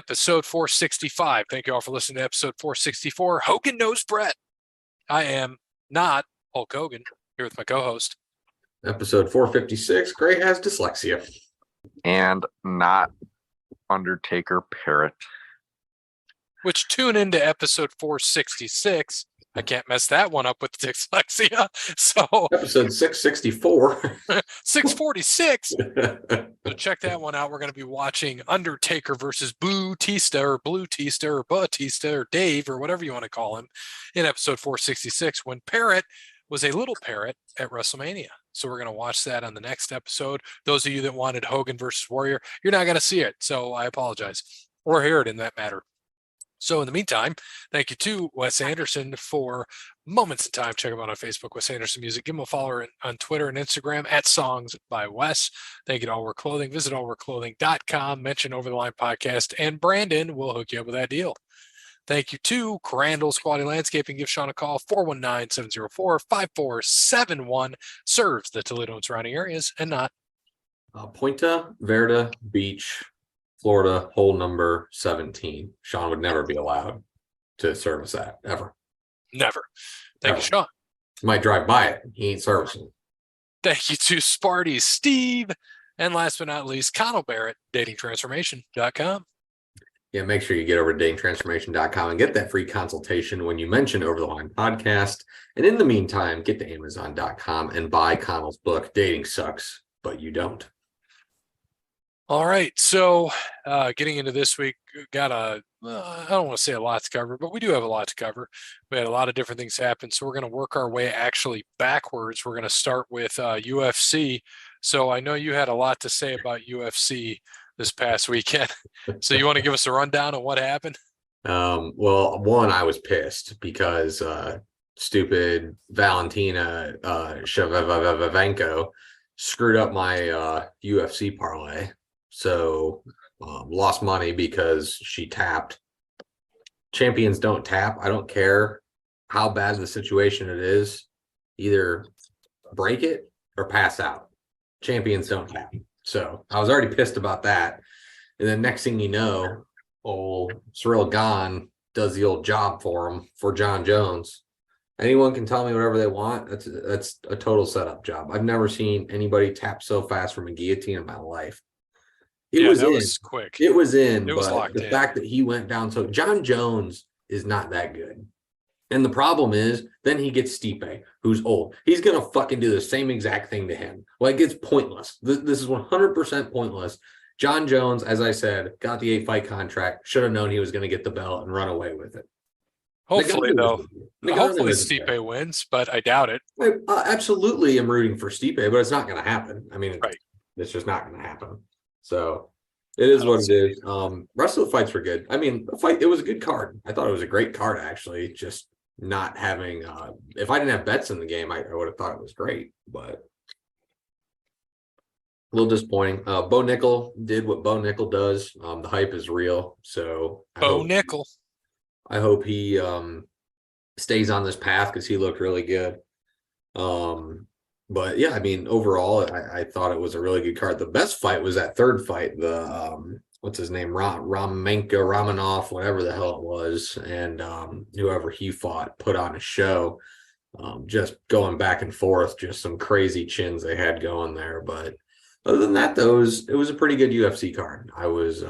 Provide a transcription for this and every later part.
episode 465. Thank you all for listening to episode 464. Hogan Knows Brett. I am not Hulk Hogan, here with my co-host. Episode 456, Gray has dyslexia. And not Undertaker Parrot. Which tune into episode 466. I can't mess that one up with dyslexia. So episode 664. 646. So check that one out. We're going to be watching Undertaker versus Blue Tista or Batista or Dave or whatever you want to call him in episode 466 when Parrot was a little parrot at WrestleMania. So we're going to watch that on the next episode. Those of you that wanted Hogan versus Warrior, you're not going to see it. So I apologize. Or hear it in that matter. So in the meantime, thank you to Wes Anderson for moments in time. Check him out on Facebook, Wes Anderson Music. Give him a follow on Twitter and Instagram at Songs by Wes. Thank you to All Wear Clothing. Visit allwearclothing.com. Mention Over the Line Podcast, and Brandon will hook you up with that deal. Thank you to Crandall's Quality Landscaping. Give Sean a call, 419-704-5471. Serves the Toledo and surrounding areas and not. Punta Verde Beach, Florida, hole number 17. Sean would never be allowed to service that, ever. Never. Thank you, Sean. He might drive by it. He ain't servicing. Thank you to Sparty Steve. And last but not least, Connell Barrett, datingtransformation.com. Yeah, make sure you get over to datingtransformation.com and get that free consultation when you mention Over the Line Podcast. And in the meantime, get to amazon.com and buy Connell's book, Dating Sucks, But You Don't. All right, so getting into this week, got I don't want to say a lot to cover, but we do have a lot to cover. We had a lot of different things happen, so we're going to work our way actually backwards. We're going to start with UFC. So I know you had a lot to say about UFC this past weekend. So you want to give us a rundown on what happened? Well, one, I was pissed because stupid Valentina Shevchenko screwed up my UFC parlay. So lost money because she tapped. Champions don't tap. I don't care how bad the situation it is. Either break it or pass out. Champions don't tap. So I was already pissed about that. And then next thing you know, old Cyril Gahn does the old job for him, for John Jones. Anyone can tell me whatever they want. That's a total setup job. I've never seen anybody tap so fast from a guillotine in my life. It was quick. It was in, It was but locked the in. fact that he went down. So John Jones is not that good. And the problem is, then he gets Stipe, who's old. He's going to fucking do the same exact thing to him. Like, it's pointless. This is 100% pointless. John Jones, as I said, got the 8-fight contract. Should have known he was going to get the belt and run away with it. Hopefully, though. Hopefully Stipe Stipe wins, but I doubt it. I absolutely am rooting for Stipe, but it's not going to happen. I mean, right. It's just not going to happen. So it is what it is. Rest of the fights were good. I mean, it was a good card. I thought it was a great card, actually. Just not having if I didn't have bets in the game, I would have thought it was great, but a little disappointing. Bo Nickel did what Bo Nickel does. The hype is real. So Nickel. I hope he stays on this path because he looked really good. But yeah, I mean, overall, I thought it was a really good card. The best fight was that third fight, the what's his name, Romanov, whatever the hell it was, and whoever he fought put on a show. Just going back and forth, just some crazy chins they had going there. But other than that, it was a pretty good UFC card. I was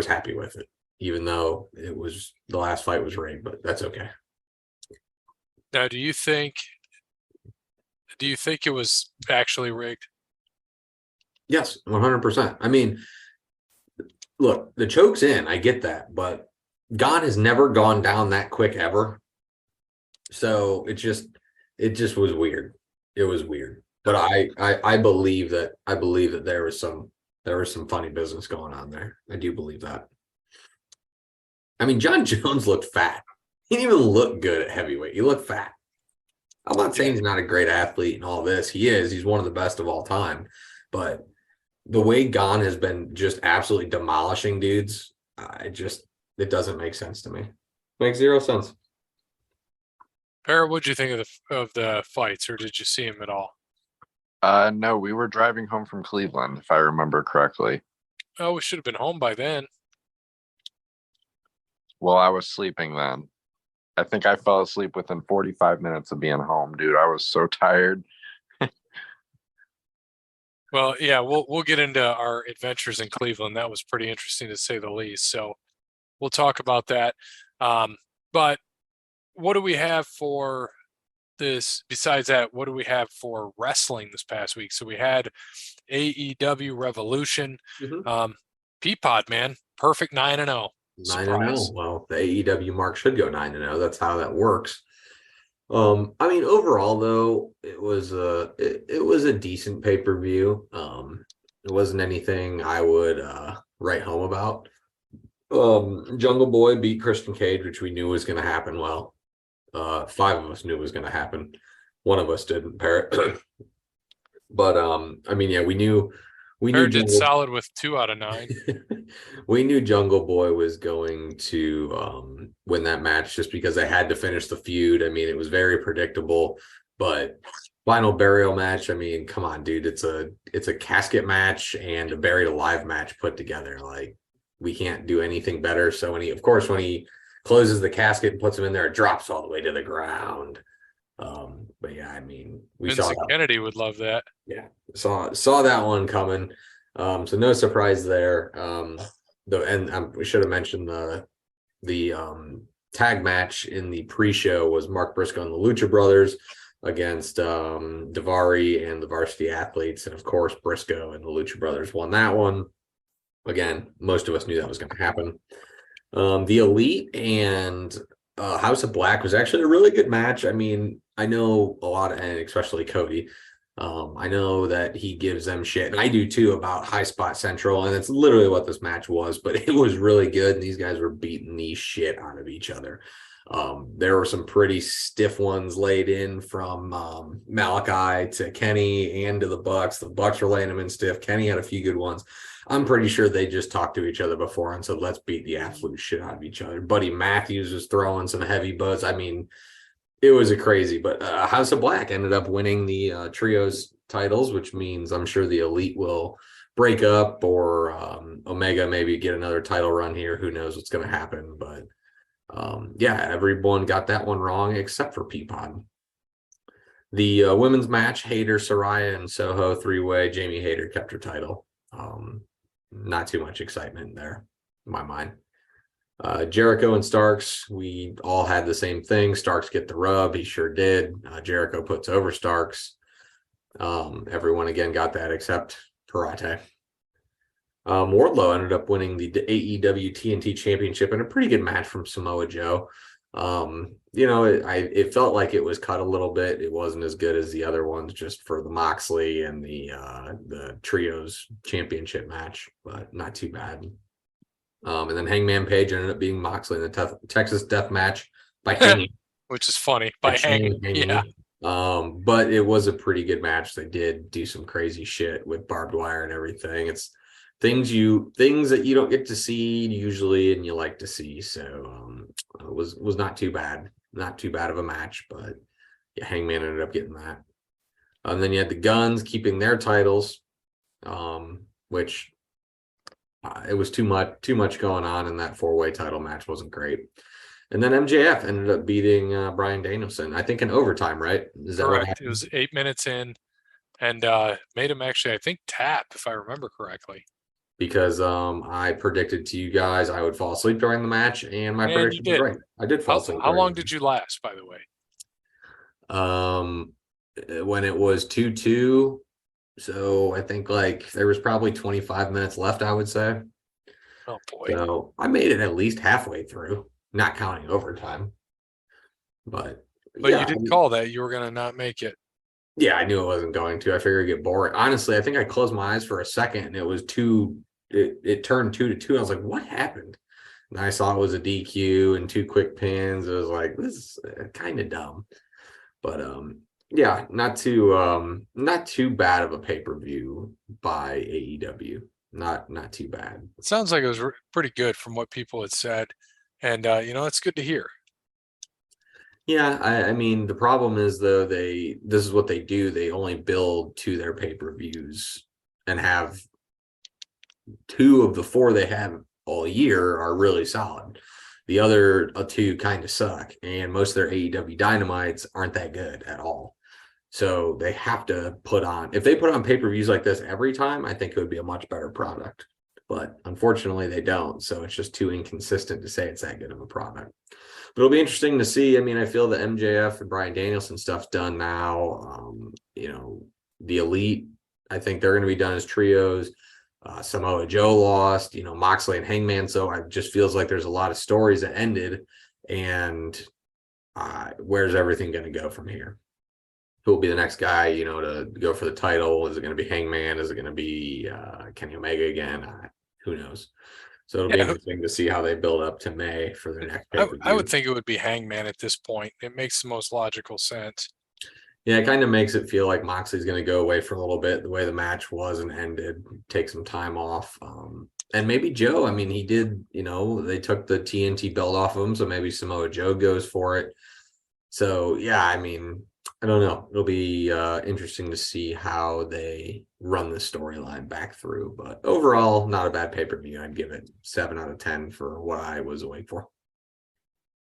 happy with it, even though the last fight was rigged, but that's okay. Now, do you think it was actually rigged? Yes, 100%. I mean, look, the choke's in. I get that, but Gahn has never gone down that quick ever. So it just was weird. It was weird. But I believe that there was some funny business going on there. I do believe that. I mean, John Jones looked fat. He didn't even look good at heavyweight. He looked fat. I'm not saying he's not a great athlete and all this. He is. He's one of the best of all time. But the way Gahn has been just absolutely demolishing dudes, it doesn't make sense to me. Makes zero sense. Parrot, what'd you think of the fights, or did you see him at all? No, we were driving home from Cleveland, if I remember correctly. Oh, we should have been home by then. Well, I was sleeping then. I think I fell asleep within 45 minutes of being home, dude. I was so tired. Well, yeah, we'll get into our adventures in Cleveland. That was pretty interesting to say the least. So we'll talk about that. But what do we have for this? Besides that, what do we have for wrestling this past week? So we had AEW Revolution. Mhm. Peapod, man, perfect 9-0. 9-0. Well, the AEW mark should go 9-0. That's how that works. I mean, overall though, it was a decent pay-per-view. It wasn't anything I would write home about. Jungle Boy beat Christian Cage, which we knew was going to happen. Well, 5 of us knew it was going to happen. One of us didn't, Parrot. But I mean, yeah, we knew Parrot did solid with 2 out of 9. we knew Jungle Boy was going to win that match just because they had to finish the feud. I mean, it was very predictable, but final burial match. I mean, come on, dude. It's a casket match and a buried alive match put together. Like, we can't do anything better. So when he closes the casket and puts him in there, it drops all the way to the ground. But yeah, I mean, Vincent Kennedy would love that. Yeah, saw that one coming. So no surprise there. We should have mentioned the tag match in the pre-show was Mark Briscoe and the Lucha Brothers against Davari and the Varsity Athletes, and of course Briscoe and the Lucha Brothers won that one. Again, most of us knew that was going to happen. The Elite and House of Black was actually a really good match. I mean, I know a lot, and especially Cody. I know that he gives them shit, and I do too, about High Spot Central, and it's literally what this match was, but it was really good, and these guys were beating the shit out of each other. There were some pretty stiff ones laid in from Malachi to Kenny and to the Bucks. The Bucks were laying them in stiff. Kenny had a few good ones. I'm pretty sure they just talked to each other before and said, let's beat the absolute shit out of each other. Buddy Matthews was throwing some heavy buzz. I mean, it was a crazy, but House of Black ended up winning the trios titles, which means I'm sure the Elite will break up, or Omega maybe get another title run here. Who knows what's going to happen? But yeah, everyone got that one wrong except for Peapod. The women's match, Hayter, Soraya, and Soho 3-way. Jamie Hayter kept her title. Not too much excitement there in my mind. Jericho and Starks, we all had the same thing. Starks get the rub. He sure did. Jericho puts over Starks. Everyone again got that except Parrot. Wardlow ended up winning the AEW TNT Championship in a pretty good match from Samoa Joe. It felt like it was cut a little bit. It wasn't as good as the other ones, just for the Moxley and the Trios Championship match, but not too bad. And then Hangman Page ended up being Moxley in the Texas Death Match by hanging, which is funny, by hanging. Yeah. But it was a pretty good match. They did do some crazy shit with barbed wire and everything. It's things that you don't get to see usually, and you like to see. So it was not too bad of a match, but yeah, Hangman ended up getting that. And then you had the Guns keeping their titles, which it was too much going on, and that 4-way title match wasn't great. And then MJF ended up beating Bryan Danielson, I think in overtime, right? Is that correct? Right? It was 8 minutes in, and made him actually, I think, tap, if I remember correctly. Because I predicted to you guys I would fall asleep during the match, and my prediction was right. I did fall asleep. How long did you last, by the way? When it was 2-2, so I think like there was probably 25 minutes left, I would say. Oh boy! So I made it at least halfway through, not counting overtime. But yeah, you did call that you were going to not make it. Yeah, I knew it wasn't going to. I figured it'd get boring. Honestly, I think I closed my eyes for a second, and it was it turned 2-2. I was like, what happened? And I saw it was a DQ and 2 quick pins. It was like, this is kind of dumb. But yeah, not too bad of a pay-per-view by AEW. Not too bad. It sounds like it was pretty good from what people had said, and it's good to hear. Yeah, I mean, the problem is though, this is what they do. They only build to their pay-per-views, and have 2 of the 4 they have all year are really solid. The other two kind of suck, and most of their AEW Dynamites aren't that good at all. So they have to put on, if they put on pay-per-views like this every time, I think it would be a much better product. But unfortunately, they don't. So it's just too inconsistent to say it's that good of a product. But it'll be interesting to see. I mean, I feel the MJF and Bryan Danielson stuff's done now. The Elite, I think they're going to be done as trios. Samoa Joe lost, Moxley and Hangman. So it just feels like there's a lot of stories that ended. And where's everything going to go from here? Who will be the next guy, to go for the title? Is it going to be Hangman? Is it going to be Kenny Omega again? Who knows? So it'll be interesting to see how they build up to May for their next pay-per-view. I would think it would be Hangman at this point. It makes the most logical sense. Yeah, it kind of makes it feel like Moxley's going to go away for a little bit, the way the match was and ended, take some time off. And maybe Joe, I mean, he did, they took the TNT belt off of him, so maybe Samoa Joe goes for it. So, yeah, I mean, I don't know. It'll be interesting to see how they run the storyline back through. But overall, not a bad pay-per-view. I'd give it 7 out of 10 for what I was awake for.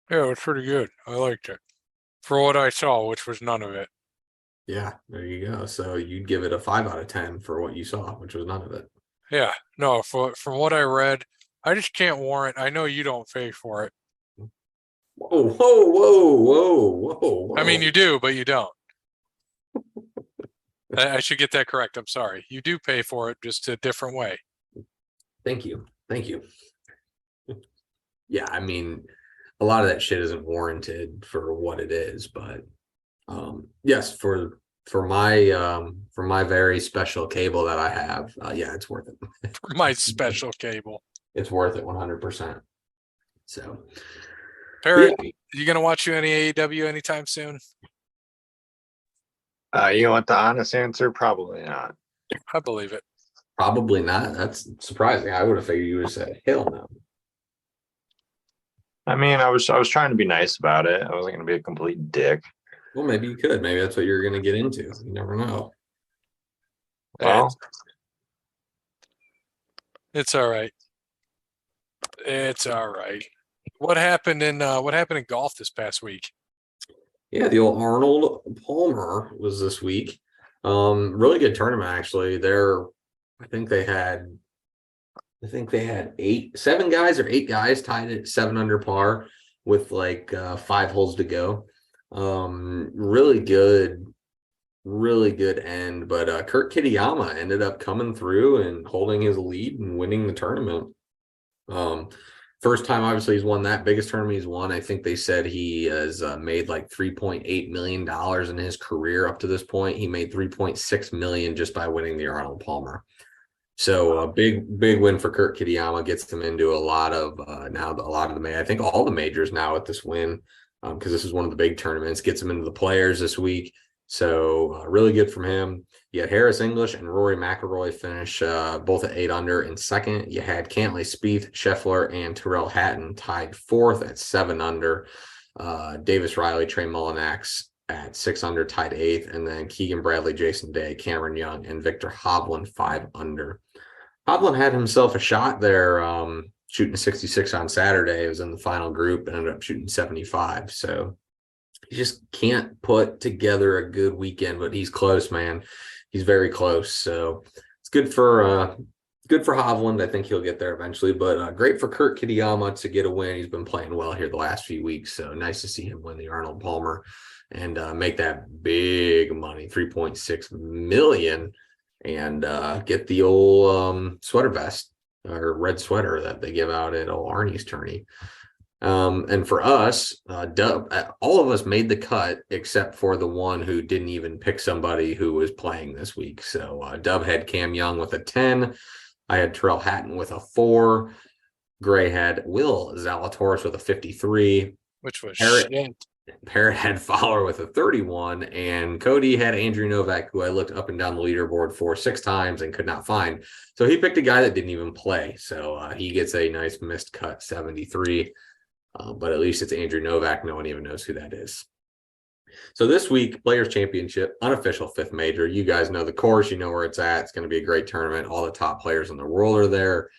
Yeah, it was pretty good. I liked it. For what I saw, which was none of it. Yeah, there you go. So you'd give it a 5 out of 10 for what you saw, which was none of it. Yeah, no, from what I read, I just can't warrant. I know you don't pay for it. Whoa. I mean, you do, but you don't. I should get that correct. I'm sorry. You do pay for it, just a different way. Thank you. Yeah, I mean, a lot of that shit isn't warranted for what it is, but yes, for my very special cable that I have, yeah, it's worth it. For my special cable, it's worth it 100%. So, Parrot, you gonna watch any AEW anytime soon? You want the honest answer? Probably not. I believe it. Probably not. That's surprising. I would have figured you would have said hell no. I mean, I was trying to be nice about it. I wasn't going to be a complete dick. Well, maybe you could. Maybe that's what you're going to get into. You never know. Well, it's all right. What happened in golf this past week? Yeah, the old Arnold Palmer was this week. Really good tournament actually. I think they had 7 guys or 8 guys tied at 7 under par with like 5 holes to go. Really good end, but Kurt Kitayama ended up coming through and holding his lead and winning the tournament. First time, obviously, he's won that biggest tournament he's won. I think they said he has made like $3.8 million in his career up to this point. He made $3.6 million just by winning the Arnold Palmer. So a big win for Kurt Kitayama, gets him into a lot of I think all the majors now with this win, because this is one of the big tournaments, gets him into the Players this week. So really good from him. You had Harris English and Rory McIlroy finish both at 8 under in second. You had Cantley, Spieth, Scheffler, and Tyrrell Hatton tied 4th at 7 under. Davis Riley, Trey Mullinax at 6 under, tied 8th, and then Keegan Bradley, Jason Day, Cameron Young, and Victor Hovland 5 under. Hovland had himself a shot there, shooting 66 on Saturday. It was in the final group and ended up shooting 75. So he just can't put together a good weekend, but he's close, man. He's very close. So it's good for Hovland. I think he'll get there eventually, but great for Kurt Kitayama to get a win. He's been playing well here the last few weeks. So nice to see him win the Arnold Palmer and make that big money, $3.6 million, and get the old sweater vest or red sweater that they give out at old Arnie's tourney. And for us, Dub, all of us made the cut except for the one who didn't even pick somebody who was playing this week. So Dub had Cam Young with a 10. I had Tyrrell Hatton with a 4. Gray had Will Zalatoris with a 53. Which was Parrot had Fowler with a 31, and Cody had Andrew Novak, who I looked up and down the leaderboard for 6 times and could not find. So he picked a guy that didn't even play. So he gets a nice missed cut 73. But at least it's Andrew Novak. No one even knows who that is. So this week, Players Championship, unofficial 5th major. You guys know the course. You know where it's at. It's going to be a great tournament. All the top players in the world are there.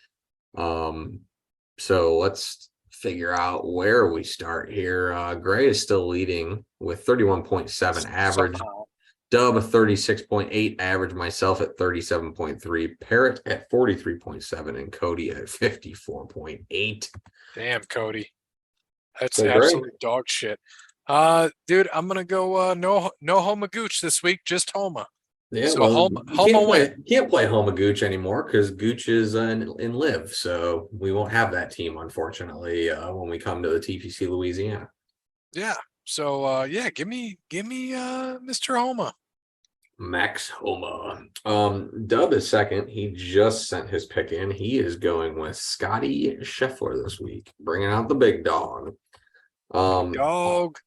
So let's figure out where we start here. Gray is still leading with 31.7 average. Somehow. Dub 36.8 average, myself at 37.3, Parrot at 43.7, and Cody at 54.8. Damn, Cody. That's So, absolute dog shit. Dude, I'm gonna go no Homa Gooch this week, just Homa. Yeah, So well, Homa you can't play Homa Gooch anymore because Gooch is in Live, so we won't have that team, unfortunately, when we come to the TPC Louisiana. Yeah. So yeah, give me Mr. Homa. Max Homa. Dub is second. He just sent his pick in. He is going with Scotty Scheffler this week, bringing out the big dog. Dog.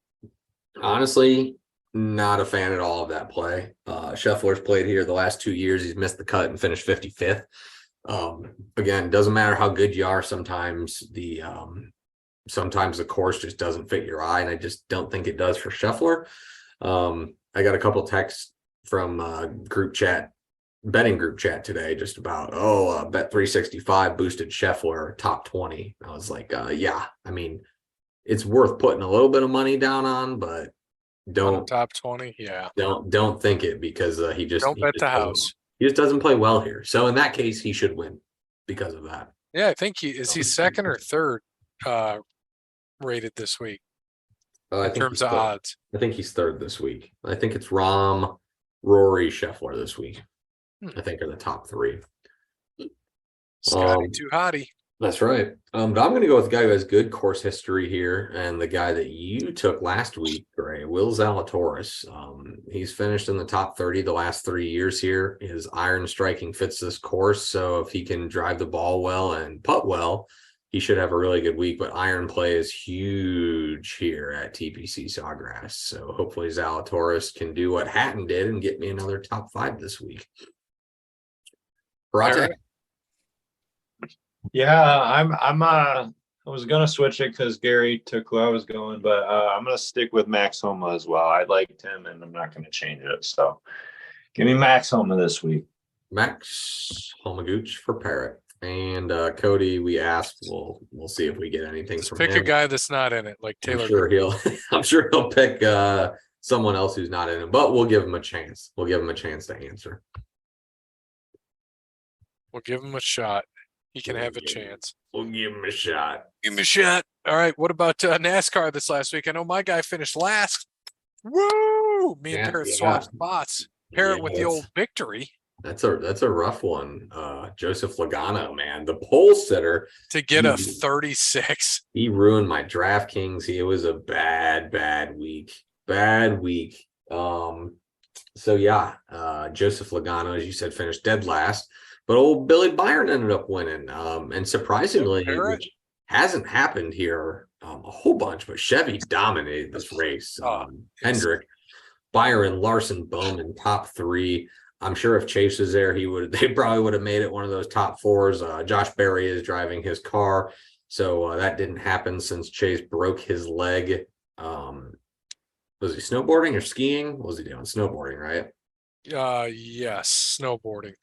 Honestly, not a fan at all of that play. Scheffler's played here the last 2 years. He's missed the cut and finished 55th. Again, doesn't matter how good you are. Sometimes the course just doesn't fit your eye, and I just don't think it does for Scheffler. I got a couple texts from betting group chat today, just about, bet 365 boosted Scheffler top 20. I was like, yeah, I mean, it's worth putting a little bit of money down on, but don't top 20. Yeah. Don't think it, because he just don't bet the house. He just doesn't play well here. So in that case, he should win because of that. Yeah, I think he's second or third rated this week in terms of odds. I think he's third this week. I think it's Rahm, Rory, Scheffler this week. I think are the top three. Scotty too hottie. That's right. But I'm going to go with the guy who has good course history here, and the guy that you took last week, Gray, Will Zalatoris. He's finished in the top 30 the last 3 years here. His iron striking fits this course, so if he can drive the ball well and putt well, he should have a really good week. But iron play is huge here at TPC Sawgrass, so hopefully Zalatoris can do what Hatton did and get me another top 5 this week. Parrot. Yeah, I was gonna switch it because Gary took who I was going, but I'm gonna stick with Max Homa as well. I liked him, and I'm not gonna change it. So, give me Max Homa this week. Max Homa Gooch for Parrot. And Cody, we asked, we'll see if we get anything from pick him. a guy that's not in it, like Taylor. I'm sure he'll pick someone else who's not in it, but we'll give him a chance. We'll give him a chance to answer. We'll give him a shot. He can have a chance. We'll give him a shot. Give him a shot. All right. What about NASCAR this last week? I know my guy finished last. Woo! Me and Parrot swapped spots. Parrot with the old victory. That's a rough one. Joseph Logano, man, the pole sitter to get a 36. He ruined my DraftKings. It was a bad week. So yeah, Joseph Logano, as you said, finished dead last. But old Billy Byron ended up winning. And surprisingly, which hasn't happened here a whole bunch, but Chevy dominated this race. Hendrick, Byron, Larson, Bowman, top 3. I'm sure if Chase was there, they probably would have made it one of those top 4s. Josh Berry is driving his car. So that didn't happen since Chase broke his leg. Was he snowboarding or skiing? What was he doing? Snowboarding, right? Yes, snowboarding.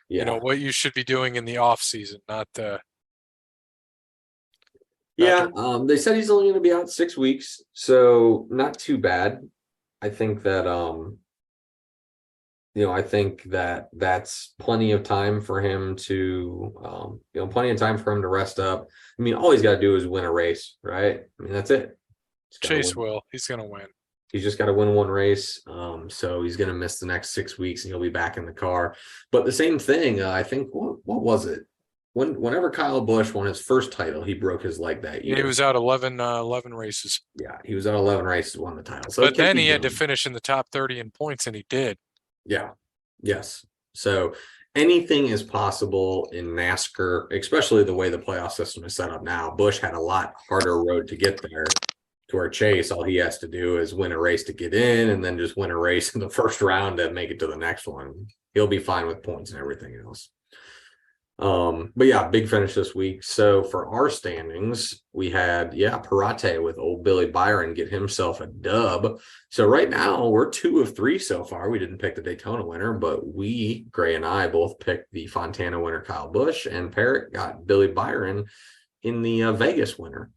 Yeah. You know what you should be doing in the off season, not the. They said he's only going to be out 6 weeks, so not too bad. I think that that's plenty of time for him to rest up. I mean, all he's got to do is win a race, right? I mean, that's it. Chase will. He's going to win. He's just got to win one race. So he's going to miss the next 6 weeks, and he'll be back in the car. But the same thing, I think, what was it? Whenever Kyle Busch won his first title, he broke his leg that year. He was out 11 races. Yeah, he was out 11 races, won the title. So but then he had to finish in the top 30 in points, and he did. Yeah. Yes. So anything is possible in NASCAR, especially the way the playoff system is set up now. Busch had a lot harder road to get there. To where Chase, all he has to do is win a race to get in, and then just win a race in the first round to make it to the next one. He'll be fine with points and everything else. But yeah, big finish this week. So for our standings, we had Parrot with old Billy Byron get himself a dub. So right now we're 2 of 3 so far. We didn't pick the Daytona winner, but Gray and I both picked the Fontana winner, Kyle Busch, and Parrot got Billy Byron in the Vegas winner.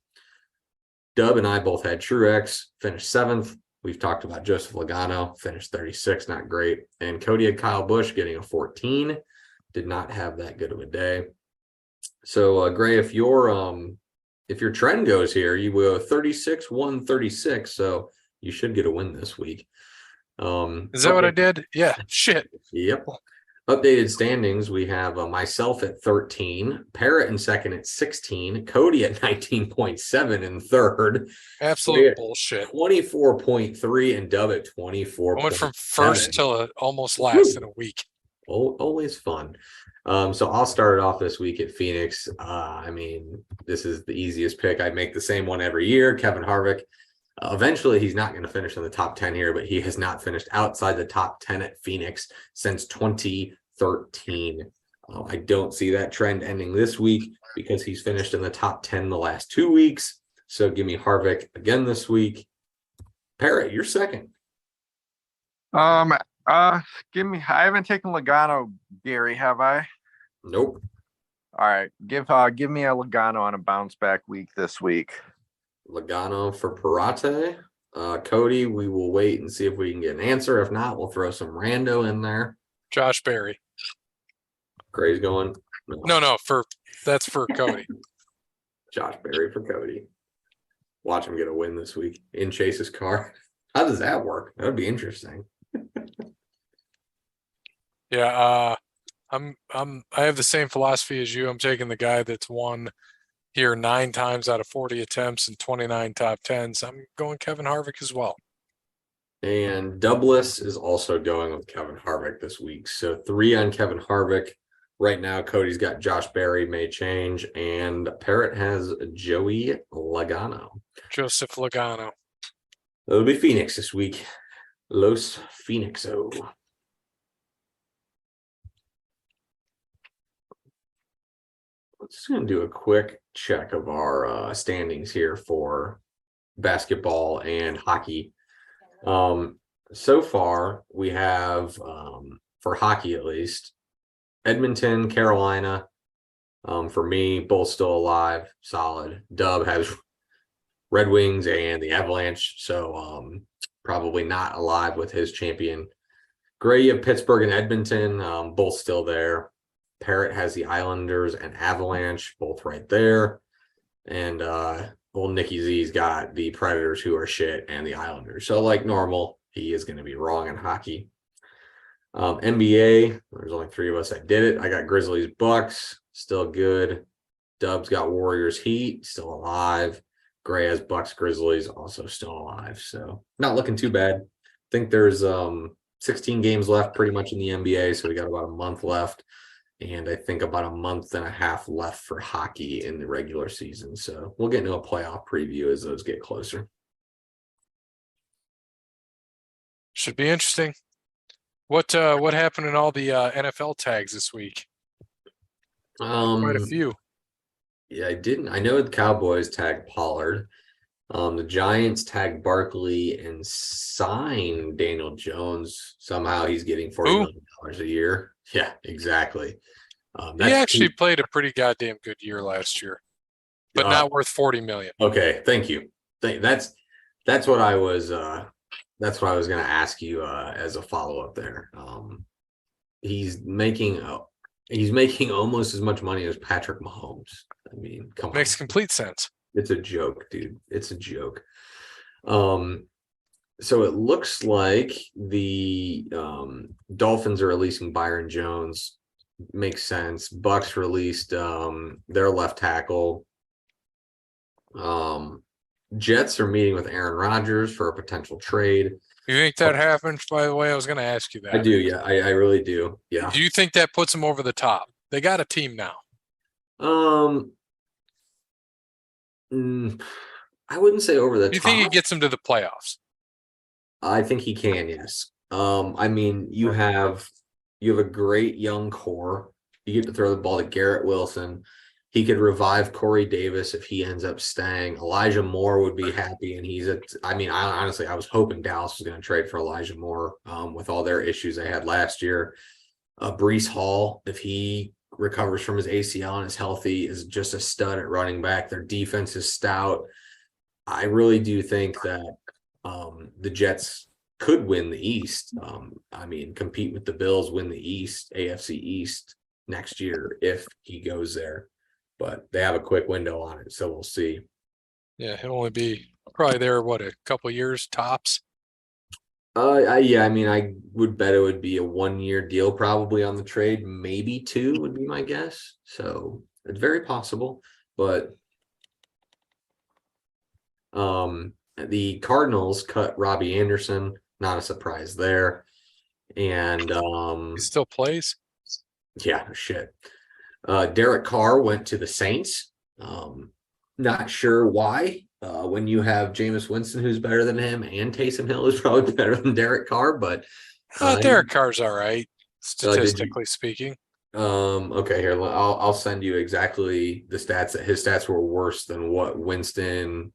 Dub and I both had Truex, finished 7th. We've talked about Joseph Logano, finished 36, not great. And Cody had Kyle Busch getting a 14. Did not have that good of a day. So Gray, if your trend goes here, you will 36, 136. So you should get a win this week. Is that what I did? Yeah. Shit. Yep. Updated standings, we have myself at 13, Parrot in second at 16, Cody at 19.7 in third. Absolute bullshit. 24.3 and Dub at 24. I went from first till almost last in a week. Always fun. So I'll start it off this week at Phoenix. I mean, this is the easiest pick. I make the same one every year. Kevin Harvick. Eventually, he's not going to finish in the top 10 here, but he has not finished outside the top 10 at Phoenix since 2013. I don't see that trend ending this week because he's finished in the top 10 the last 2 weeks. So give me Harvick again this week. Parrot, you're second. I haven't taken Logano, Gary, have I? Nope. All right, give me a Logano on a bounce back week this week. Logano for Parrot. Cody, we will wait and see if we can get an answer. If not, we'll throw some rando in there. Josh Berry. Gray's going. No, that's for Cody. Josh Berry for Cody. Watch him get a win this week in Chase's car. How does that work? That would be interesting. Yeah, I have the same philosophy as you. I'm taking the guy that's won here 9 times out of 40 attempts and 29 top 10s. I'm going Kevin Harvick as well. And Douglas is also going with Kevin Harvick this week. So 3 on Kevin Harvick. Right now, Cody's got Josh Berry, may change, and Parrot has Joey Logano. Joseph Logano. It'll be Phoenix this week. Los Phoenixo. I'm just going to do a quick check of our standings here for basketball and hockey. So far, we have, for hockey at least, Edmonton, Carolina, for me, both still alive, solid. Dub has Red Wings and the Avalanche, so probably not alive with his champion. Gray, you have Pittsburgh and Edmonton, both still there. Parrot has the Islanders and Avalanche, both right there. And old Nicky Z's got the Predators, who are shit, and the Islanders. So like normal, he is going to be wrong in hockey. NBA, there's only 3 of us that did it. I got Grizzlies, Bucks, still good. Dub's got Warriors, Heat, still alive. Gray has Bucks, Grizzlies, also still alive. So not looking too bad. I think there's 16 games left pretty much in the NBA, so we got about a month left. And I think about a month and a half left for hockey in the regular season. So we'll get into a playoff preview as those get closer. Should be interesting. What happened in all the NFL tags this week? Quite a few. Yeah, I know the Cowboys tagged Pollard. The Giants tagged Barkley and signed Daniel Jones. Somehow he's getting $40 million a year. Yeah, exactly. He actually played a pretty goddamn good year last year, but not worth $40 million. Okay, thank you. That's what I was. That's what I was going to ask you as a follow up there. He's making almost as much money as Patrick Mahomes. I mean, come on. Makes complete sense. It's a joke, dude. It's a joke. So it looks like the Dolphins are releasing Byron Jones. Makes sense. Bucks released their left tackle. Jets are meeting with Aaron Rodgers for a potential trade. You think that happens? By the way, I was going to ask you that. I do. Yeah, I really do. Yeah. Do you think that puts them over the top? They got a team now. I wouldn't say over the top. Do you think he gets them to the playoffs? I think he can, yes. I mean, you have a great young core. You get to throw the ball to Garrett Wilson. He could revive Corey Davis if he ends up staying. Elijah Moore would be happy, and I was hoping Dallas was going to trade for Elijah Moore with all their issues they had last year. Breece Hall, if he recovers from his ACL and is healthy, is just a stud at running back. Their defense is stout. I really do think that the Jets could win the East. I mean, compete with the Bills, win the East, AFC East next year if he goes there. But they have a quick window on it, so we'll see. Yeah, he'll only be probably there, what, a couple years tops? Yeah, I mean, I would bet it would be a 1-year deal probably on the trade, maybe 2 would be my guess. So it's very possible, but the Cardinals cut Robbie Anderson, not a surprise there. And He still plays. yeah, shit. Derek Carr went to the Saints. Not sure why. When you have Jameis Winston, who's better than him, and Taysom Hill is probably better than Derek Carr, but Derek Carr's all right, did you- statistically speaking. Okay, here I'll send you exactly the stats. That his stats were worse than what Winston,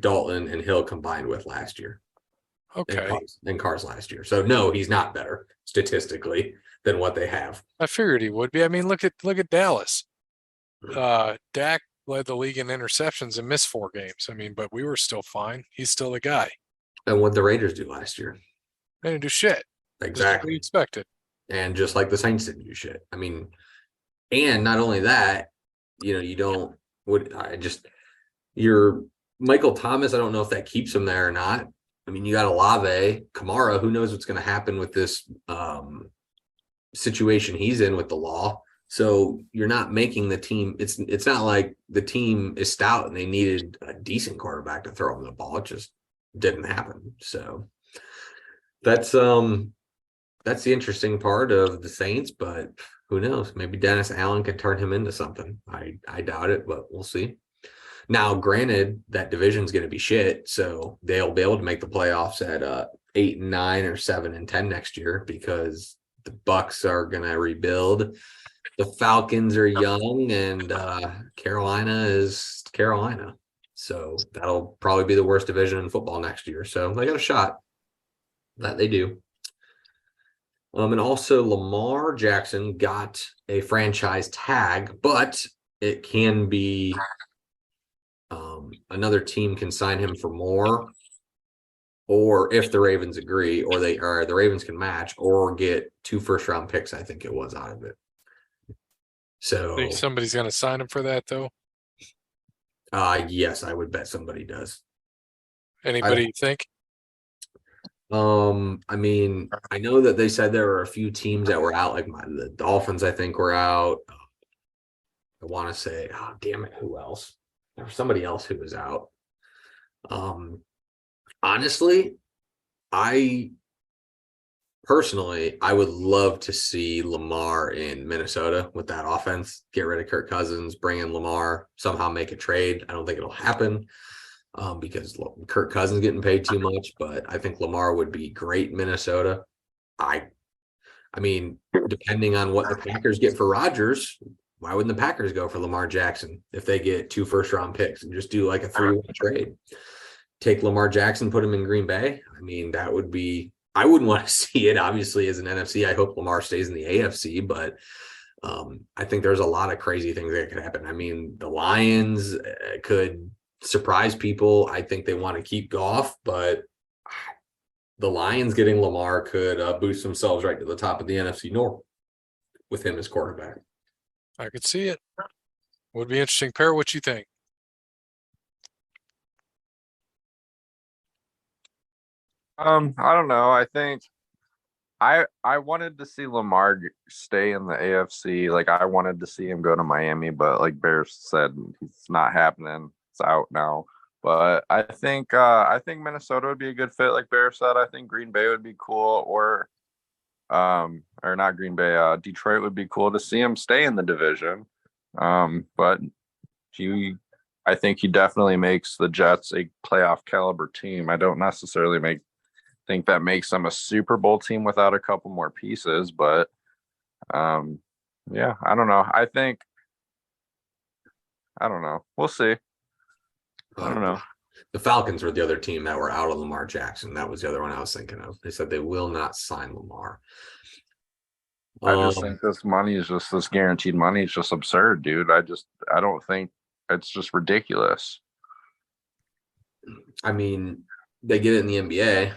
Dalton, and Hill combined with last year. Okay, And Carr's last year. So no, he's not better statistically than what they have. I figured he would be. I mean, look at Dallas. Dak led the league in interceptions and missed 4 games. I mean, but we were still fine. He's still the guy. And what the Raiders do last year. They didn't do shit. Just what we Exactly. expected. And just like the Saints didn't do shit. I mean, and not only that, you don't your Michael Thomas, I don't know if that keeps him there or not. I mean, you got Olave, Kamara, who knows what's going to happen with this situation he's in with the law. So you're not making the team. It's not like the team is stout and they needed a decent quarterback to throw them the ball. It just didn't happen. So that's the interesting part of the Saints, but who knows? Maybe Dennis Allen can turn him into something. I doubt it, but we'll see. Now, granted, that division's going to be shit, so they'll be able to make the playoffs at 8 and 9 or 7 and 10 next year because the Bucks are going to rebuild. The Falcons are young, and Carolina is Carolina. So that'll probably be the worst division in football next year. So they got a shot. That they do. And also Lamar Jackson got a franchise tag, but it can be another team can sign him for more, or if the Ravens agree, or the Ravens can match, or get 2 first-round picks. I think it was out of it. So Think somebody's going to sign him for that, though. yes, I would bet somebody does. Anybody you think? I mean, I know that they said there were a few teams that were out, like the Dolphins, I think, were out. I want to say, oh, damn it, who else? There was somebody else who was out. Honestly, I would love to see Lamar in Minnesota with that offense. Get rid of Kirk Cousins, bring in Lamar, somehow make a trade. I don't think it'll happen because Kirk Cousins getting paid too much, but I think Lamar would be great in Minnesota. I mean, depending on what the Packers get for Rodgers, why wouldn't the Packers go for Lamar Jackson if they get 2 first-round picks and just do like a 3-1 trade? Take Lamar Jackson, put him in Green Bay. I mean, that would be. I wouldn't want to see it, obviously, as an NFC. I hope Lamar stays in the AFC, but I think there's a lot of crazy things that could happen. I mean, the Lions could surprise people. I think they want to keep Goff, but the Lions getting Lamar could boost themselves right to the top of the NFC North with him as quarterback. I could see it. Would be interesting. Parrot, what you think? I don't know. I think I wanted to see Lamar stay in the AFC. Like I wanted to see him go to Miami, but like Bears said, it's not happening. It's out now. But I think Minnesota would be a good fit, like Bear said. I think Green Bay would be cool, or not Green Bay, Detroit would be cool to see him stay in the division. But I think he definitely makes the Jets a playoff caliber team. I don't necessarily think that makes them a Super Bowl team without a couple more pieces, but yeah, I don't know. I don't know. We'll see. I don't know. The Falcons were the other team that were out of Lamar Jackson. That was the other one I was thinking of. They said they will not sign Lamar. I just think this money is just this guaranteed money. It's just absurd, dude. I don't think it's just ridiculous. I mean, they get it in the NBA.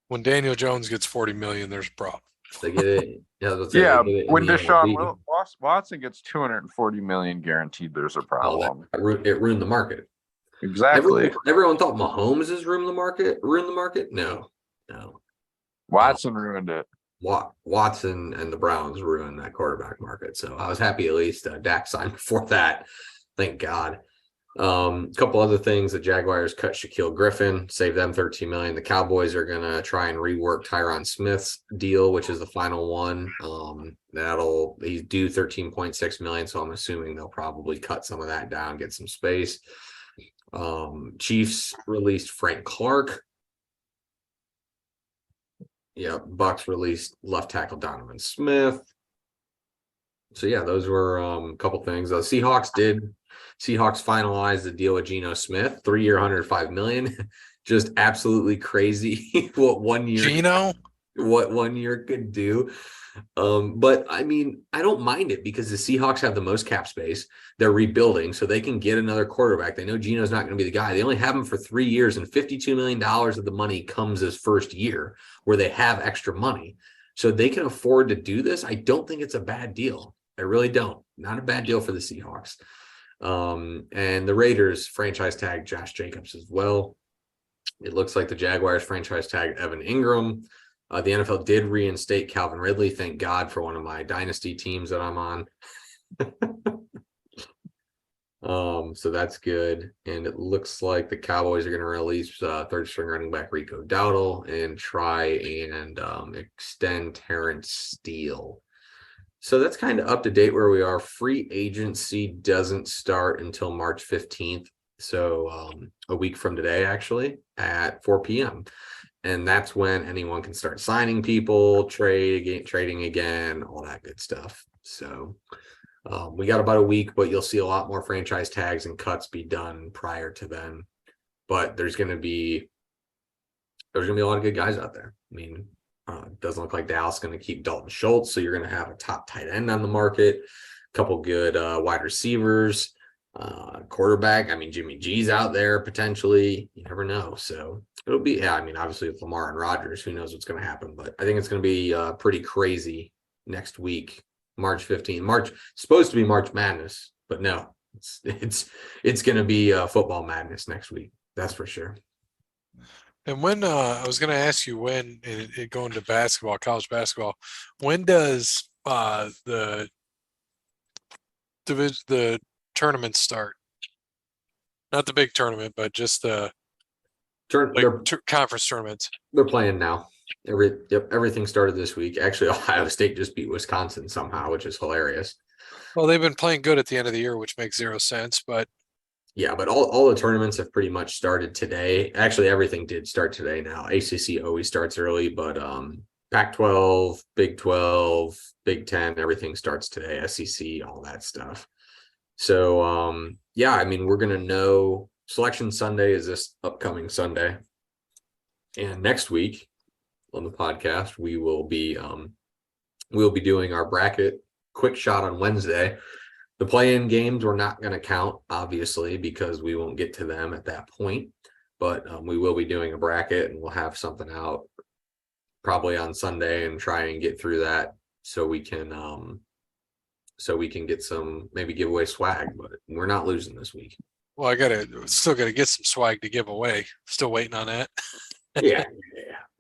When Daniel Jones gets 40 million, there's a problem. They get it. Yeah, let's say Yeah, they get it in when the Deshaun MLB. Watson gets 240 million guaranteed, there's a Oh, problem. it ruined the market. Exactly. Everyone thought Mahomes has ruined the market. No. Watson ruined it. Watson and the Browns ruined that quarterback market. So I was happy at least Dak signed before that. Thank God. A couple other things: the Jaguars cut Shaquille Griffin, save them $13 million. The Cowboys are gonna try and rework Tyron Smith's deal, which is the final one. He's due $13.6 million, so I'm assuming they'll probably cut some of that down, get some space. Chiefs released Frank Clark. Yeah, Bucks released left tackle Donovan Smith. So yeah, those were a couple things. Seahawks finalized the deal with Geno Smith, 3-year, $105 million. Just absolutely crazy what 1 year Geno? What 1 year could do. But I mean, I don't mind it because the Seahawks have the most cap space. They're rebuilding, so they can get another quarterback. They know Geno's not going to be the guy. They only have him for 3 years, and $52 million of the money comes his first year where they have extra money. So they can afford to do this. I don't think it's a bad deal. I really don't. Not a bad deal for the Seahawks. And the Raiders franchise tag Josh Jacobs as well. It looks like the Jaguars franchise tag Evan Ingram. The NFL did reinstate Calvin Ridley. Thank God, for one of my dynasty teams that I'm on. So that's good. And it looks like the Cowboys are going to release third string running back Rico Dowdle and try and extend Terrence Steele. So that's kind of up to date where we are. Free agency doesn't start until March 15th. So a week from today, actually, at 4 p.m. And that's when anyone can start signing people, trading again, all that good stuff. So we got about a week, but you'll see a lot more franchise tags and cuts be done prior to then. But there's going to be a lot of good guys out there. I mean, it doesn't look like Dallas is going to keep Dalton Schultz, so you're going to have a top tight end on the market, a couple good wide receivers, quarterback. I mean, Jimmy G's out there potentially. You never know. So it'll be, I mean, obviously with Lamar and Rodgers, who knows what's going to happen, but I think it's going to be pretty crazy next week, March 15th. Supposed to be March Madness, but no, it's going to be football madness next week. That's for sure. And when I was going to ask you when it going to basketball, college basketball, when does the tournament start? Not the big tournament, but just the conference tournaments. They're playing now. Everything started this week. Actually, Ohio State just beat Wisconsin somehow, which is hilarious. Well, they've been playing good at the end of the year, which makes zero sense. But yeah, but all the tournaments have pretty much started today. Actually, everything did start today now. ACC always starts early, but Pac-12, Big 12, Big 10, everything starts today. SEC, all that stuff. So, yeah, I mean, we're going to know. Selection Sunday is this upcoming Sunday. And next week on the podcast, we will be doing our bracket quick shot on Wednesday. The play-in games we're not going to count, obviously, because we won't get to them at that point. But we will be doing a bracket, and we'll have something out probably on Sunday and try and get through that so we can get some, maybe give away swag. But we're not losing this week. Well, still gotta get some swag to give away. Still waiting on that. yeah,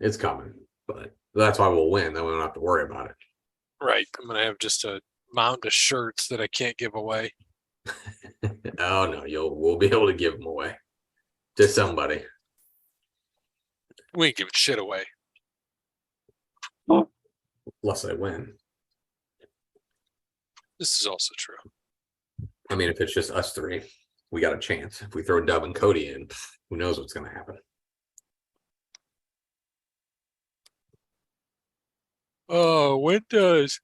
it's coming. But that's why we'll win. Then we don't have to worry about it. Right. I'm gonna have just a mound of shirts that I can't give away. Oh no, we'll be able to give them away to somebody. We ain't giving shit away. Unless I win. This is also true. I mean, if it's just us three, we got a chance. If we throw Dub and Cody in, who knows what's going to happen? Oh, when does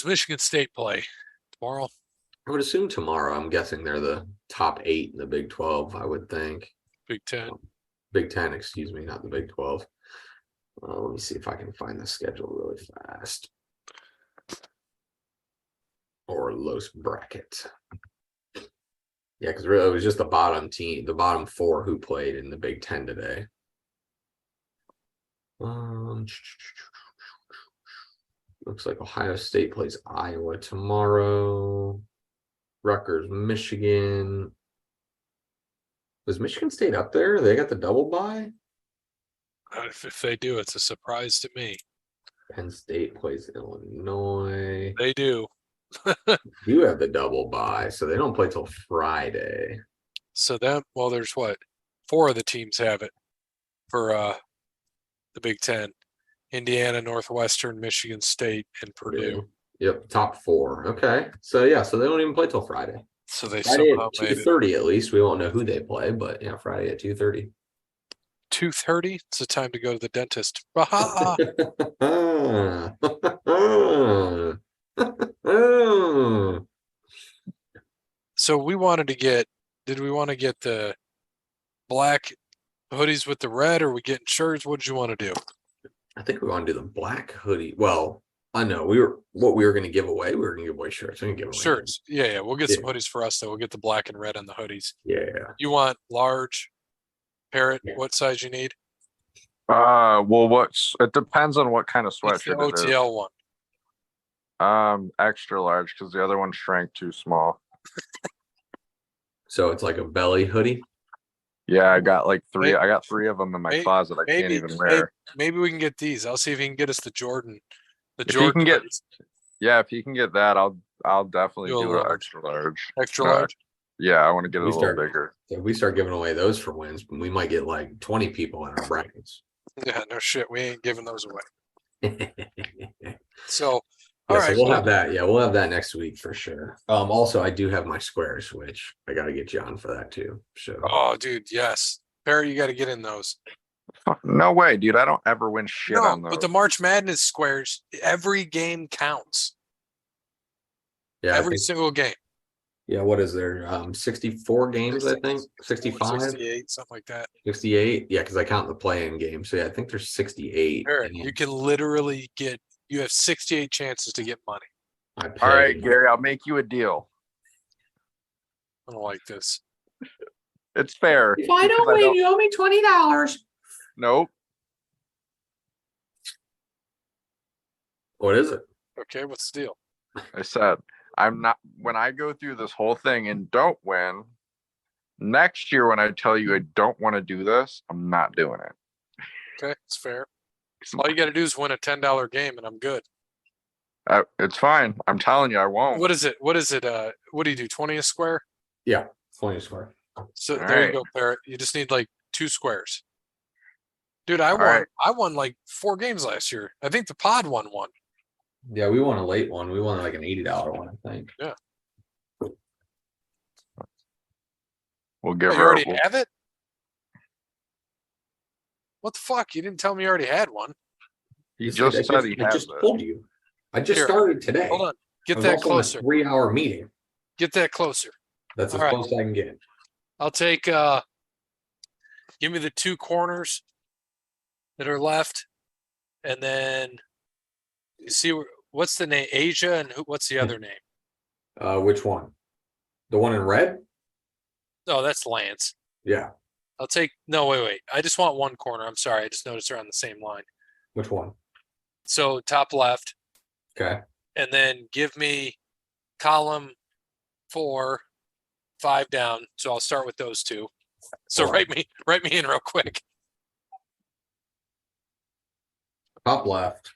Michigan State play? Tomorrow? I would assume tomorrow. I'm guessing they're the top 8 in the Big 12, I would think. Big 10. Big 10, excuse me, not the Big 12. Let me see if I can find the schedule really fast. Or Los Bracket. Yeah, because really it was just the bottom team, the bottom four who played in the Big Ten today. Looks like Ohio State plays Iowa tomorrow. Rutgers, Michigan. Was Michigan State up there? They got the double bye? If they do, it's a surprise to me. Penn State plays Illinois. They do. You have the double bye, so they don't play till Friday. So then, well, there's what? 4 of the teams have it for the Big Ten. Indiana, Northwestern, Michigan State, and Purdue. Yep, top 4. Okay. So yeah, so they don't even play till Friday. So they Friday somehow at made it. 2:30 at least. We won't know who they play, but yeah, Friday at 2:30. 2:30? It's the time to go to the dentist. Baha! So we wanted to get, did we want to get the black hoodies with the red, or we getting shirts? What did you want to do? I think we want to do the black hoodie. Well, I know what we were going to give away. We were going to give away shirts. We can give away Shirts. Yeah, we'll get some Yeah. hoodies for us though. We'll get the black and red on the hoodies. Yeah. You want large, Parrot? Yeah. What size you need? Well, it depends on what kind of What's the sweatshirt it is. OTL one? Extra large because the other one shrank too small. So it's like a belly hoodie. Yeah, I got like 3. May- I got 3 of them in my may- closet. I can't even wear. Maybe we can get these. I'll see if he can get us the Jordan. The If he Jordan can get- hoodies. Yeah, if you can get that, I'll definitely Do a do it large. extra large. Extra Uh, large. Yeah, I want to get it a We little start- bigger. So if we start giving away those for wins, we might get like 20 people in our brackets. Yeah, no shit. We ain't giving those away. Yeah, So, all so right. we'll have that. Yeah, we'll have that next week for sure. Also, I do have my squares, which I got to get you on for that too. So Oh, dude, yes. Barry, you got to get in those. No way, dude. I don't ever win shit No, on those. but the March Madness squares, every game counts. yeah, I Every think- single game. yeah. What is there? 64 games, I think. 65, 68, something like that. 68. Yeah, because I count the play-in game. So yeah, I think there's 68. Barrett, and you can literally you have 68 chances to get money. I pay. All right, Gary, I'll make you a deal. I don't like this. It's fair. If I don't because win, you owe me $20. Nope. What is it? Okay, what's the deal? I said I'm not. When I go through this whole thing and don't win, next year when I tell you I don't want to do this, I'm not doing it. Okay, it's fair. All you got to do is win a $10 game, and I'm good. It's fine. I'm telling you, I won't. What is it? What is it? What do you do? 20 a square? Yeah, 20 square. So All there you right. go, Parrot. You just need like 2 squares. Dude, I All won. right. I won like 4 games last year. I think the pod won one. Yeah, we won a late one. We won like an $80 one, I think. We'll Oh, give you her. already have it? What the fuck? You didn't tell me you already had one. He I just said he I has just it. told you. I just Here, started today. Hold on. I Get was that also in a closer. 3-hour meeting. Get that closer. That's as All right. close as I can get. I'll take give me the 2 corners that are left. And then you see what's the name? Asia, and what's the other name? Which one? The one in red? Oh, that's Lance. Yeah. I'll take no, wait. I just want 1 corner. I'm sorry. I just noticed they're on the same line. Which one? So top left, Okay. and then give me column 4, 5 down. So I'll start with those 2. So All right. write me in real quick. Top left.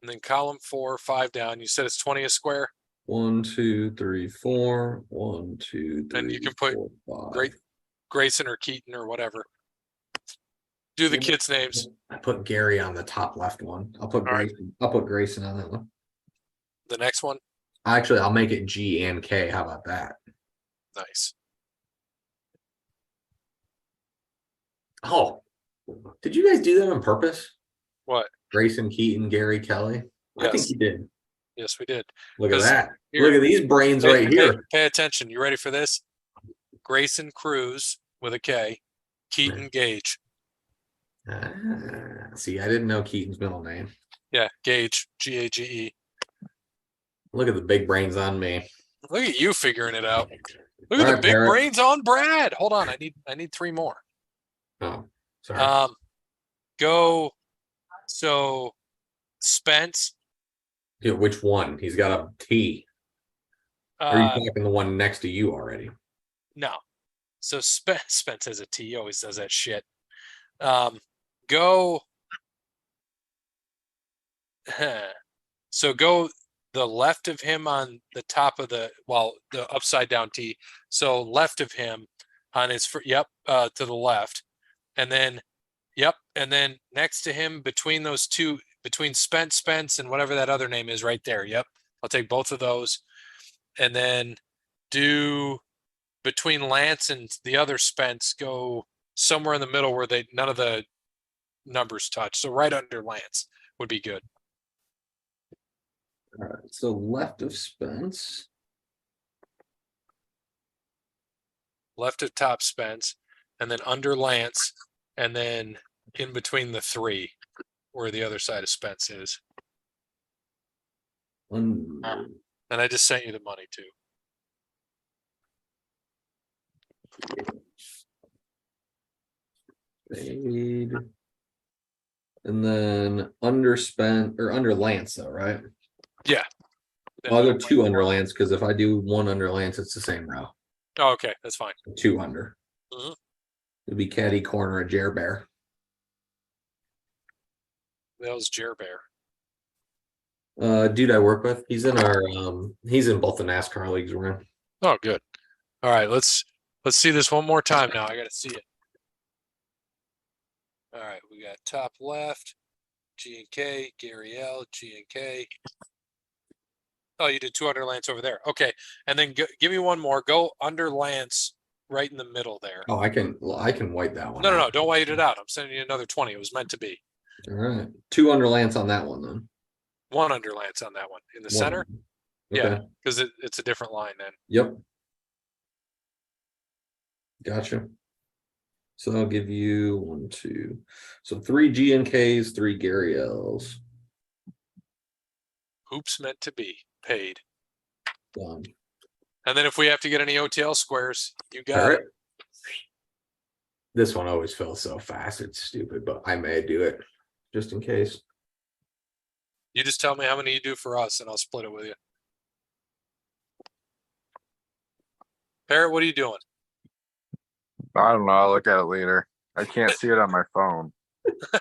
And then column 4, 5 down. You said it's 20 a square. 1, 2, 3, 4. 1, 2, 3. And you can put 4, 5. Great Grayson or Keaton or whatever. Do the kids' names. I put Gary on the top left one. I'll put All right. Grayson. I'll put Grayson on that one. The next one. Actually, I'll make it G and K. How about that? Nice. Oh, did you guys do that on purpose? What? Grayson, Keaton, Gary, Kelly. I think Yes. you did. Yes, we did. Look at 'Cause that. here- Look at these brains right here. Pay attention. You ready for this? Grayson Cruz with a K. Keaton Gage. See, I didn't know Keaton's middle name. Yeah, Gage. Gage. Look at the big brains on me. Look at you figuring it out. Look All at the right, big Parrot. brains on Brad. Hold on, I need 3 more. Oh, sorry. Go. So, Spence. Yeah, which one? He's got a T. Or are you talking the one next to you already? No. So Spence has a T. He always does that shit. Go. So go the left of him on the top of the upside down T. So left of him on his to the left, and then and then next to him between those two, between Spence and whatever that other name is right there. Yep, I'll take both of those, and then do between Lance and the other Spence, go somewhere in the middle where none of the numbers touch. So right under Lance would be good. All right. So left of Spence. Left of top Spence, and then under Lance, and then in between the 3 where the other side of Spence is. And I just sent you the money too. Fade. And then under Lance though, right? Yeah. I'll go 2 under Lance because if I do 1 under Lance, it's the same row. Oh, okay, that's fine. 2 under. Mhm. It'll be caddy corner a Jer Bear. That was Jer Bear. Dude I work with. He's in our he's in both the NASCAR leagues we're in. Oh, good. All right, let's see this one more time now. I gotta see it. All right, we got top left, G and K, Gary L, G and K. Oh, you did 2 under Lance over there. Okay, and then give me one more. Go under Lance right in the middle there. Oh, I can white that one. No, don't white it out. I'm sending you another 20. It was meant to be. All right. 2 under Lance on that one then. 1 under Lance on that one. In the center? Okay. Yeah, because it's a different line then. Yep. Gotcha. So I'll give you 1, 2. So 3 G and Ks, 3 Gary L's. Hoops meant to be paid. Done. And then if we have to get any OTL squares, you got Parrot. it. This one always fills so fast. It's stupid, but I may do it just in case. You just tell me how many you do for us, and I'll split it with you. Parrot, what are you doing? I don't know. I'll look at it later. I can't see it on my phone.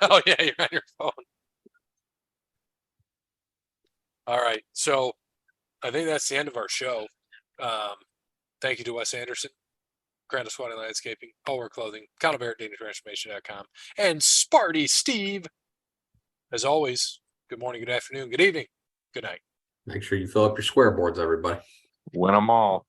Oh, yeah, you're on your phone. All right. So I think that's the end of our show. Thank you to Wes Anderson, Grand Swatting Landscaping, Allwear Clothing, ConnellBarrettDanaTransformation.com, and Sparty Steve. As always, good morning, good afternoon, good evening, good night. Make sure you fill up your square boards, everybody. Win them all.